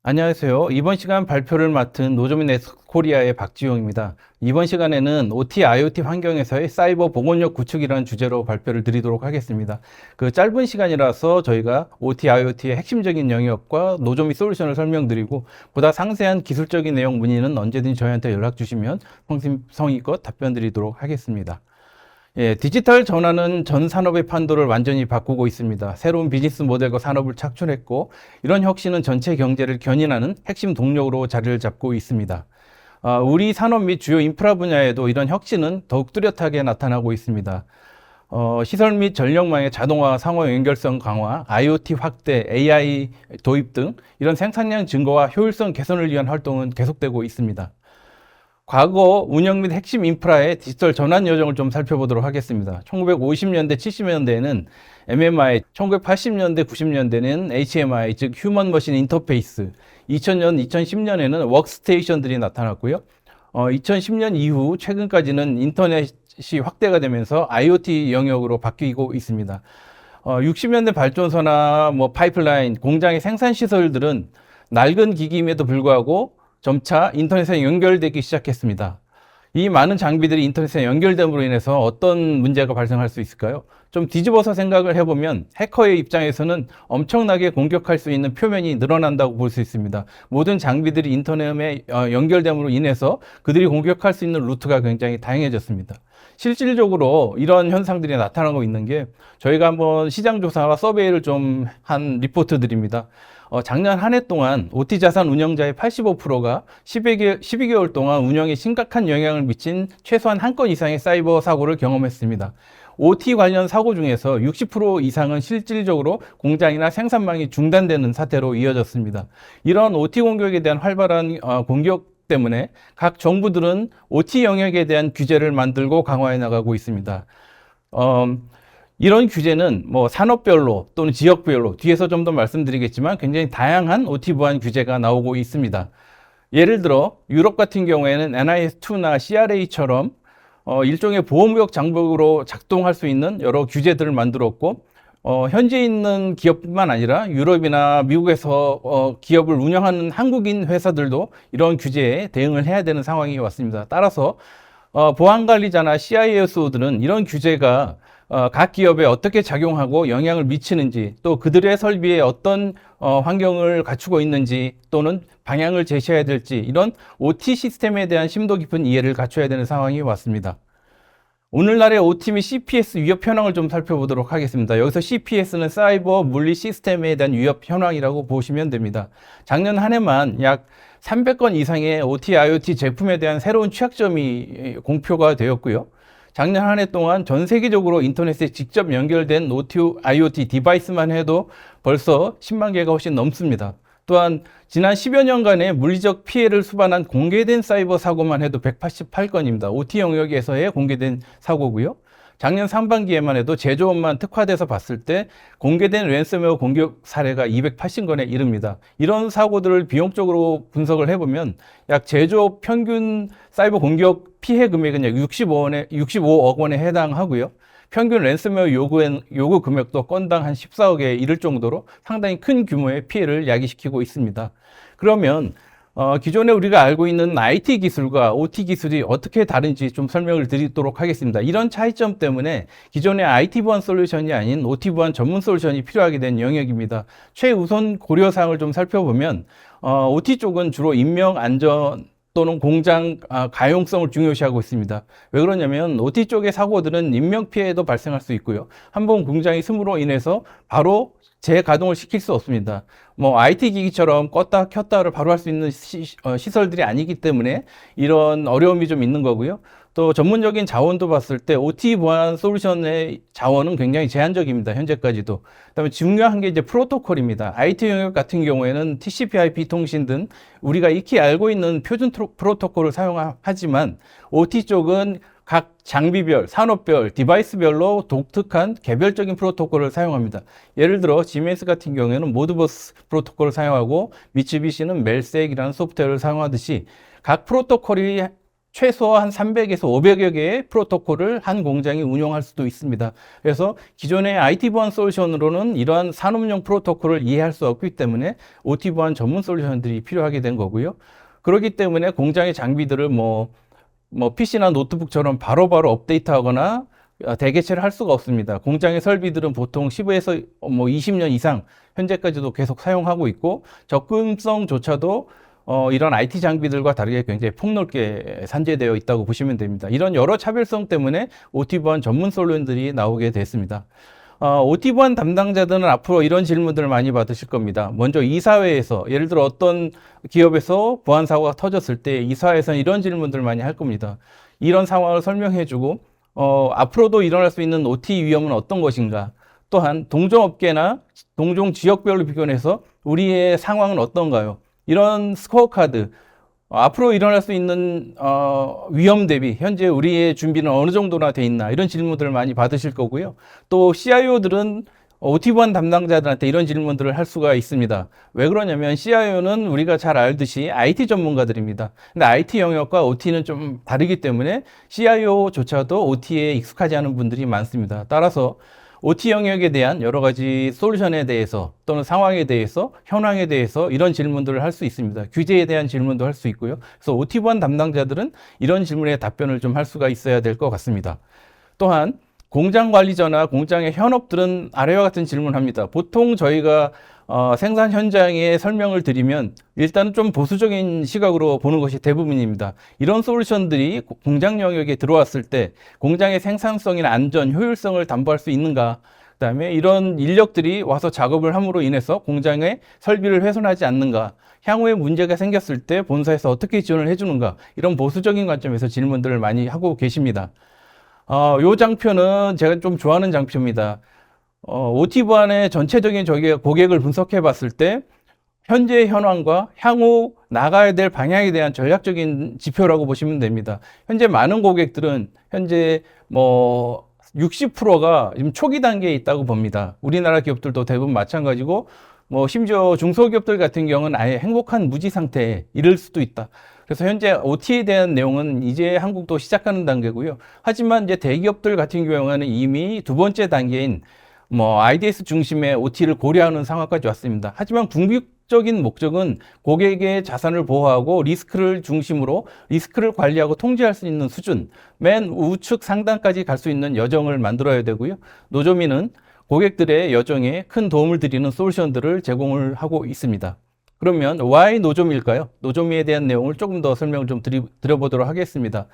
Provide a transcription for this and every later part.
안녕하세요. 이번 시간 발표를 맡은 노조민 에스코리아의 박지용입니다. 이번 시간에는 OT, IoT 환경에서의 사이버 보건력 구축이라는 주제로 발표를 드리도록 하겠습니다. 짧은 시간이라서 저희가 OT, IoT의 핵심적인 영역과 노조 및 솔루션을 설명드리고 보다 상세한 기술적인 내용 문의는 언제든지 저희한테 연락 주시면 성의껏 답변 드리도록 하겠습니다. 디지털 전환은 전 산업의 판도를 완전히 바꾸고 있습니다. 새로운 비즈니스 모델과 산업을 창출했고, 이런 혁신은 전체 경제를 견인하는 핵심 동력으로 자리를 잡고 있습니다. 우리 산업 및 주요 인프라 분야에도 이런 혁신은 더욱 뚜렷하게 나타나고 있습니다. 시설 및 전력망의 자동화, 상호 연결성 강화, IoT 확대, AI 도입 등 이런 생산량 증가와 효율성 개선을 위한 활동은 계속되고 있습니다. 과거 운영 및 핵심 인프라의 디지털 전환 여정을 좀 살펴보도록 하겠습니다. 1950년대, 70년대에는 MMI, 1980년대, 90년대는 HMI, 즉 휴먼 머신 인터페이스, 2000년, 2010년에는 워크스테이션들이 나타났고요. 2010년 이후 최근까지는 인터넷이 확대가 되면서 IoT 영역으로 바뀌고 있습니다. 60년대 발전소나 파이프라인, 공장의 생산 시설들은 낡은 기기임에도 불구하고 점차 인터넷에 연결되기 시작했습니다. 이 많은 장비들이 인터넷에 연결됨으로 인해서 어떤 문제가 발생할 수 있을까요? 좀 뒤집어서 생각을 해보면 해커의 입장에서는 엄청나게 공격할 수 있는 표면이 늘어난다고 볼 수 있습니다. 모든 장비들이 인터넷에 연결됨으로 인해서 그들이 공격할 수 있는 루트가 굉장히 다양해졌습니다. 실질적으로 이런 현상들이 나타나고 있는 게 저희가 한번 시장 조사와 서베이를 좀 한 리포트들입니다. 작년 한 해 동안 OT 자산 운영자의 85%가 12개월 동안 운영에 심각한 영향을 미친 최소한 한 건 이상의 사이버 사고를 경험했습니다. OT 관련 사고 중에서 60% 이상은 실질적으로 공장이나 생산망이 중단되는 사태로 이어졌습니다. 이런 OT 공격에 대한 활발한 공격 때문에 각 정부들은 OT 영역에 대한 규제를 만들고 강화해 나가고 있습니다. 이런 규제는 산업별로 또는 지역별로 뒤에서 좀 더 말씀드리겠지만 굉장히 다양한 OT 보안 규제가 나오고 있습니다. 예를 들어 유럽 같은 경우에는 NIS2나 CRA처럼 일종의 보호무역 장벽으로 작동할 수 있는 여러 규제들을 만들었고, 현재 있는 기업뿐만 아니라 유럽이나 미국에서 기업을 운영하는 한국인 회사들도 이런 규제에 대응을 해야 되는 상황이 왔습니다. 따라서 보안관리자나 CISO들은 이런 규제가 각 기업에 어떻게 작용하고 영향을 미치는지, 또 그들의 설비에 어떤 환경을 갖추고 있는지 또는 방향을 제시해야 될지, 이런 OT 시스템에 대한 심도 깊은 이해를 갖춰야 되는 상황이 왔습니다. 오늘날의 OT 및 CPS 위협 현황을 좀 살펴보도록 하겠습니다. 여기서 CPS는 사이버 물리 시스템에 대한 위협 현황이라고 보시면 됩니다. 작년 한 해만 약 300건 이상의 OT, IoT 제품에 대한 새로운 취약점이 공표가 되었고요. 작년 한 해 동안 전 세계적으로 인터넷에 직접 연결된 OT, IoT 디바이스만 해도 벌써 10만 개가 훨씬 넘습니다. 또한 지난 10여 년간의 물리적 피해를 수반한 공개된 사이버 사고만 해도 188건입니다. OT 영역에서의 공개된 사고고요. 작년 상반기에만 해도 제조업만 특화돼서 봤을 때 공개된 랜섬웨어 공격 사례가 280건에 이릅니다. 이런 사고들을 비용적으로 분석을 해보면 약 제조업 평균 사이버 공격 피해 금액은 약 65억 원에 해당하고요. 평균 랜섬웨어 요구 금액도 건당 한 14억에 이를 정도로 상당히 큰 규모의 피해를 야기시키고 있습니다. 그러면 기존에 우리가 알고 있는 IT 기술과 OT 기술이 어떻게 다른지 좀 설명을 드리도록 하겠습니다. 이런 차이점 때문에 기존의 IT 보안 솔루션이 아닌 OT 보안 전문 솔루션이 필요하게 된 영역입니다. 최우선 고려사항을 좀 살펴보면 OT 쪽은 주로 인명 안전 또는 공장 가용성을 중요시하고 있습니다. 왜 그러냐면 OT 쪽의 사고들은 인명 피해도 발생할 수 있고요. 한번 공장이 슴으로 인해서 바로 재가동을 시킬 수 없습니다. IT 기기처럼 껐다 켰다를 바로 할 수 있는 시설들이 아니기 때문에 이런 어려움이 좀 있는 거고요. 또 전문적인 자원도 봤을 때 OT 보안 솔루션의 자원은 굉장히 제한적입니다. 현재까지도. 그다음에 중요한 게 이제 프로토콜입니다. IT 영역 같은 경우에는 TCP/IP 통신 등 우리가 익히 알고 있는 표준 프로토콜을 사용하지만 OT 쪽은 각 장비별, 산업별, 디바이스별로 독특한 개별적인 프로토콜을 사용합니다. 예를 들어 GMS 같은 경우에는 모드버스 프로토콜을 사용하고 미쯔비시는 멜색이라는 소프트웨어를 사용하듯이 각 프로토콜이 최소 한 300에서 500여 개의 프로토콜을 한 공장이 운영할 수도 있습니다. 그래서 기존의 IT 보안 솔루션으로는 이러한 산업용 프로토콜을 이해할 수 없기 때문에 OT 보안 전문 솔루션들이 필요하게 된 거고요. 그렇기 때문에 공장의 장비들을 PC나 노트북처럼 바로바로 업데이트하거나 대개체를 할 수가 없습니다. 공장의 설비들은 보통 15에서 20년 이상 현재까지도 계속 사용하고 있고 접근성조차도 이런 IT 장비들과 다르게 굉장히 폭넓게 산재되어 있다고 보시면 됩니다. 이런 여러 차별성 때문에 OT 보안 전문 솔루션들이 나오게 됐습니다. OT 보안 담당자들은 앞으로 이런 질문들을 많이 받으실 겁니다. 먼저 이사회에서, 예를 들어 어떤 기업에서 보안 사고가 터졌을 때 이사회에서는 이런 질문들을 많이 할 겁니다. 이런 상황을 설명해주고 앞으로도 일어날 수 있는 OT 위험은 어떤 것인가? 또한 동종업계나 동종 지역별로 비교해서 우리의 상황은 어떤가요? 이런 스코어 카드, 앞으로 일어날 수 있는 위험 대비 현재 우리의 준비는 어느 정도나 돼 있나 이런 질문들을 많이 받으실 거고요. 또 CIO들은 OT 보안 담당자들한테 이런 질문들을 할 수가 있습니다. 왜 그러냐면 CIO는 우리가 잘 알듯이 IT 전문가들입니다. 근데 IT 영역과 OT는 좀 다르기 때문에 CIO조차도 OT에 익숙하지 않은 분들이 많습니다. 따라서 OT 영역에 대한 여러 가지 솔루션에 대해서 또는 상황에 대해서 현황에 대해서 이런 질문들을 할 수 있습니다. 규제에 대한 질문도 할 수 있고요. 그래서 OT 보안 담당자들은 이런 질문에 답변을 좀 할 수가 있어야 될 것 같습니다. 또한 공장 관리자나 공장의 현업들은 아래와 같은 질문을 합니다. 보통 저희가 생산 현장에 설명을 드리면 일단은 좀 보수적인 시각으로 보는 것이 대부분입니다. 이런 솔루션들이 공장 영역에 들어왔을 때 공장의 생산성이나 안전, 효율성을 담보할 수 있는가? 그다음에 이런 인력들이 와서 작업을 함으로 인해서 공장의 설비를 훼손하지 않는가? 향후에 문제가 생겼을 때 본사에서 어떻게 지원을 해주는가? 이런 보수적인 관점에서 질문들을 많이 하고 계십니다. 요 장표는 제가 좀 좋아하는 장표입니다. OT 보안의 전체적인 저기 고객을 분석해 봤을 때 현재 현황과 향후 나가야 될 방향에 대한 전략적인 지표라고 보시면 됩니다. 현재 많은 고객들은 현재 60%가 지금 초기 단계에 있다고 봅니다. 우리나라 기업들도 대부분 마찬가지고 심지어 중소기업들 같은 경우는 아예 행복한 무지 상태에 이를 수도 있다. 그래서 현재 OT에 대한 내용은 이제 한국도 시작하는 단계고요. 하지만 이제 대기업들 같은 경우에는 이미 두 번째 단계인 IDS 중심의 OT를 고려하는 상황까지 왔습니다. 하지만 궁극적인 목적은 고객의 자산을 보호하고 리스크를 중심으로 리스크를 관리하고 통제할 수 있는 수준, 맨 우측 상단까지 갈 수 있는 여정을 만들어야 되고요. 노조미는 고객들의 여정에 큰 도움을 드리는 솔루션들을 제공을 하고 있습니다. 그러면 why 노조미일까요? 노조미에 대한 내용을 조금 더 설명을 좀 드려보도록 하겠습니다.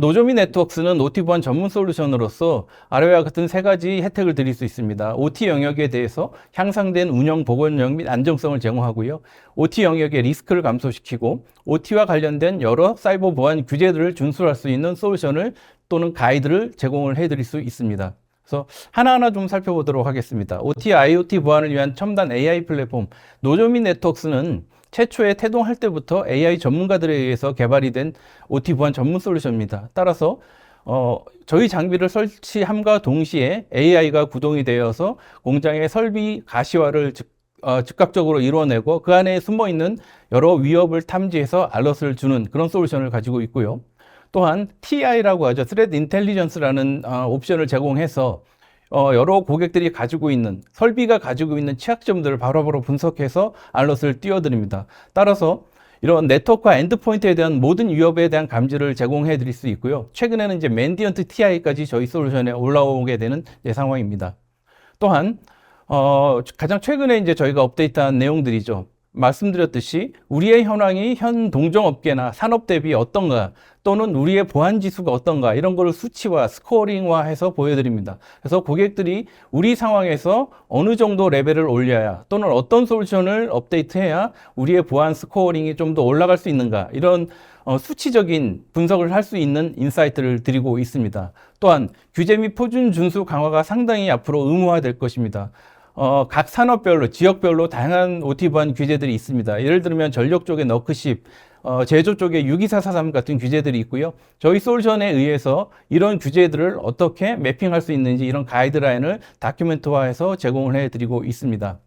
노조미 네트워크스는 OT 보안 전문 솔루션으로서 아래와 같은 세 가지 혜택을 드릴 수 있습니다. OT 영역에 대해서 향상된 운영 보건력 및 안정성을 제공하고요. OT 영역의 리스크를 감소시키고 OT와 관련된 여러 사이버 보안 규제들을 준수할 수 있는 솔루션을 또는 가이드를 제공을 해드릴 수 있습니다. 그래서 하나하나 좀 살펴보도록 하겠습니다. OT, IoT 보안을 위한 첨단 AI 플랫폼 노조미 네트워크스는 최초에 태동할 때부터 AI 전문가들에 의해서 개발이 된 OT 보안 전문 솔루션입니다. 따라서 저희 장비를 설치함과 동시에 AI가 구동이 되어서 공장의 설비 가시화를 즉각적으로 이루어내고 그 안에 숨어있는 여러 위협을 탐지해서 알럿을 주는 그런 솔루션을 가지고 있고요. 또한 TI라고 하죠. Threat Intelligence라는 옵션을 제공해서 여러 고객들이 가지고 있는 설비가 가지고 있는 취약점들을 바로바로 분석해서 알럿을 띄워드립니다. 따라서 이런 네트워크와 엔드포인트에 대한 모든 위협에 대한 감지를 제공해 드릴 수 있고요. 최근에는 이제 맨디언트 TI까지 저희 솔루션에 올라오게 되는 상황입니다. 또한 가장 최근에 이제 저희가 업데이트한 내용들이죠. 말씀드렸듯이 우리의 현황이 현 동종업계나 산업 대비 어떤가 또는 우리의 보안 지수가 어떤가 이런 거를 수치와 스코어링화해서 보여드립니다. 그래서 고객들이 우리 상황에서 어느 정도 레벨을 올려야 또는 어떤 솔루션을 업데이트해야 우리의 보안 스코어링이 좀 더 올라갈 수 있는가 이런 수치적인 분석을 할 수 있는 인사이트를 드리고 있습니다. 또한 규제 및 표준 준수 강화가 상당히 앞으로 의무화될 것입니다. 각 산업별로, 지역별로 다양한 OT 보안 규제들이 있습니다. 예를 들면 전력 쪽에 너크십, 제조 쪽에 62443 같은 규제들이 있고요. 저희 솔루션에 의해서 이런 규제들을 어떻게 매핑할 수 있는지 이런 가이드라인을 다큐멘트화해서 제공을 해드리고 있습니다.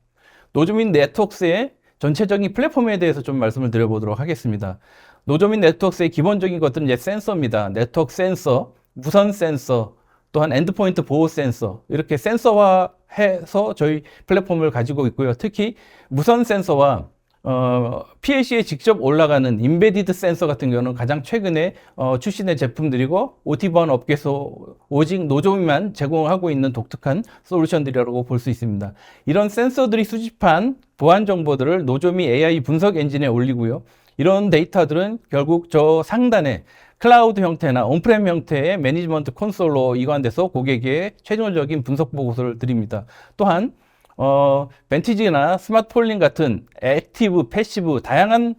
노조미 네트워크스의 전체적인 플랫폼에 대해서 좀 말씀을 드려보도록 하겠습니다. 노조민 네트워크의 기본적인 것들은 이제 센서입니다. 네트워크 센서, 무선 센서, 또한 엔드포인트 보호 센서, 이렇게 센서화해서 저희 플랫폼을 가지고 있고요. 특히 무선 센서와 PLC에 직접 올라가는 인베디드 센서 같은 경우는 가장 최근에 출시된 제품들이고 OT 보안 업계에서 오직 노조미만 제공하고 있는 독특한 솔루션들이라고 볼 수 있습니다. 이런 센서들이 수집한 보안 정보들을 노조미 AI 분석 엔진에 올리고요. 이런 데이터들은 결국 저 상단에 클라우드 형태나 온프렘 형태의 매니지먼트 콘솔로 이관돼서 고객에게 최종적인 분석 보고서를 드립니다. 또한 벤티지나 스마트폴링 같은 액티브, 패시브 다양한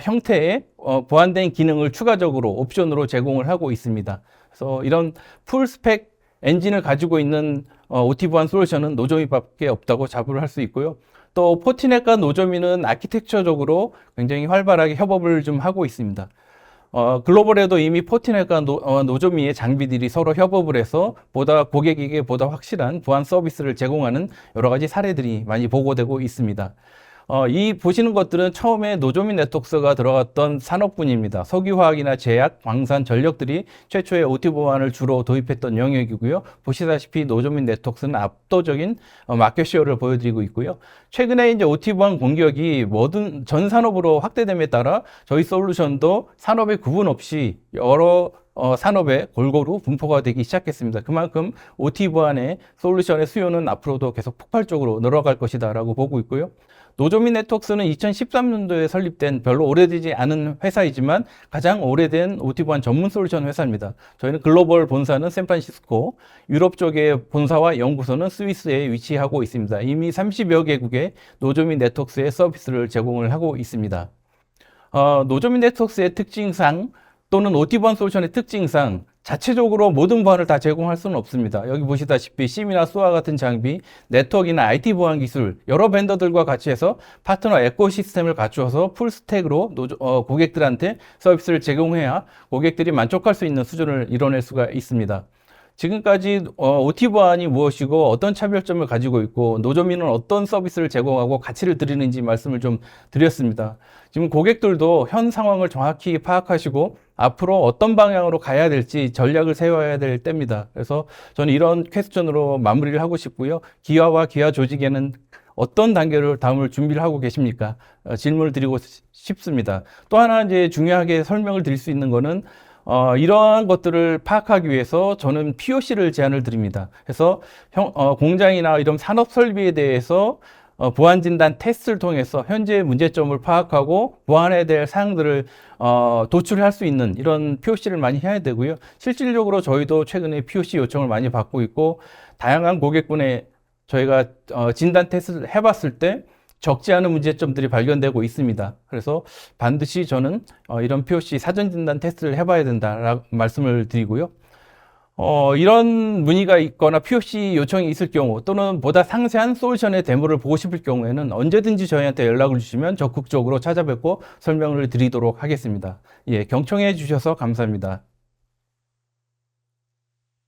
형태의 보완된 기능을 추가적으로 옵션으로 제공을 하고 있습니다. 그래서 이런 풀 스펙 엔진을 가지고 있는 OT 보안 솔루션은 노조미밖에 없다고 자부를 할 수 있고요. 또 포티넷과 노조미는 아키텍처적으로 굉장히 활발하게 협업을 좀 하고 있습니다. 글로벌에도 이미 포티넷과 노조미의 장비들이 서로 협업을 해서 고객에게 보다 확실한 보안 서비스를 제공하는 여러 가지 사례들이 많이 보고되고 있습니다. 이 보시는 것들은 처음에 노조미 네트워크가 들어갔던 산업군입니다. 석유화학이나 제약, 광산, 전력들이 최초의 OT 보안을 주로 도입했던 영역이고요. 보시다시피 노조미 네트워크는 압도적인 마켓 쉐어를 보여드리고 있고요. 최근에 이제 OT 보안 공격이 모든 전 산업으로 확대됨에 따라 저희 솔루션도 산업의 구분 없이 여러 산업에 골고루 분포가 되기 시작했습니다. 그만큼 OT 보안의 솔루션의 수요는 앞으로도 계속 폭발적으로 늘어갈 것이다 라고 보고 있고요. 노조미 네트워크는 2013년도에 설립된 별로 오래되지 않은 회사이지만 가장 오래된 OT 보안 전문 솔루션 회사입니다. 저희는 글로벌 본사는 샌프란시스코, 유럽 쪽의 본사와 연구소는 스위스에 위치하고 있습니다. 이미 30여 개국의 노조미 네트워크의 서비스를 제공을 하고 있습니다. 노조미 네트워크의 특징상 또는 OT 보안 솔루션의 특징상 자체적으로 모든 보안을 다 제공할 수는 없습니다. 여기 보시다시피 SIEM이나 SOA 같은 장비, 네트워크나 IT 보안 기술, 여러 벤더들과 같이 해서 파트너 에코시스템을 갖추어서 풀스택으로 고객들한테 서비스를 제공해야 고객들이 만족할 수 있는 수준을 이뤄낼 수가 있습니다. 지금까지 OT 보안이 무엇이고 어떤 차별점을 가지고 있고 노조미는 어떤 서비스를 제공하고 가치를 드리는지 말씀을 좀 드렸습니다. 지금 고객들도 현 상황을 정확히 파악하시고 앞으로 어떤 방향으로 가야 될지 전략을 세워야 될 때입니다. 그래서 저는 이런 퀘스천으로 마무리를 하고 싶고요. 기아와 기아 조직에는 어떤 단계를 다음을 준비를 하고 계십니까? 질문을 드리고 싶습니다. 또 하나 이제 중요하게 설명을 드릴 수 있는 거는 이러한 것들을 파악하기 위해서 저는 POC를 제안을 드립니다. 그래서 공장이나 이런 산업 설비에 대해서 보안 진단 테스트를 통해서 현재의 문제점을 파악하고 보완해야 될 사항들을 도출할 수 있는 이런 POC를 많이 해야 되고요. 실질적으로 저희도 최근에 POC 요청을 많이 받고 있고 다양한 고객분의 저희가 진단 테스트를 해봤을 때 적지 않은 문제점들이 발견되고 있습니다. 그래서 반드시 저는 이런 POC 사전 진단 테스트를 해봐야 된다라고 말씀을 드리고요. 이런 문의가 있거나 POC 요청이 있을 경우 또는 보다 상세한 솔루션의 데모를 보고 싶을 경우에는 언제든지 저희한테 연락을 주시면 적극적으로 찾아뵙고 설명을 드리도록 하겠습니다. 예, 경청해 주셔서 감사합니다.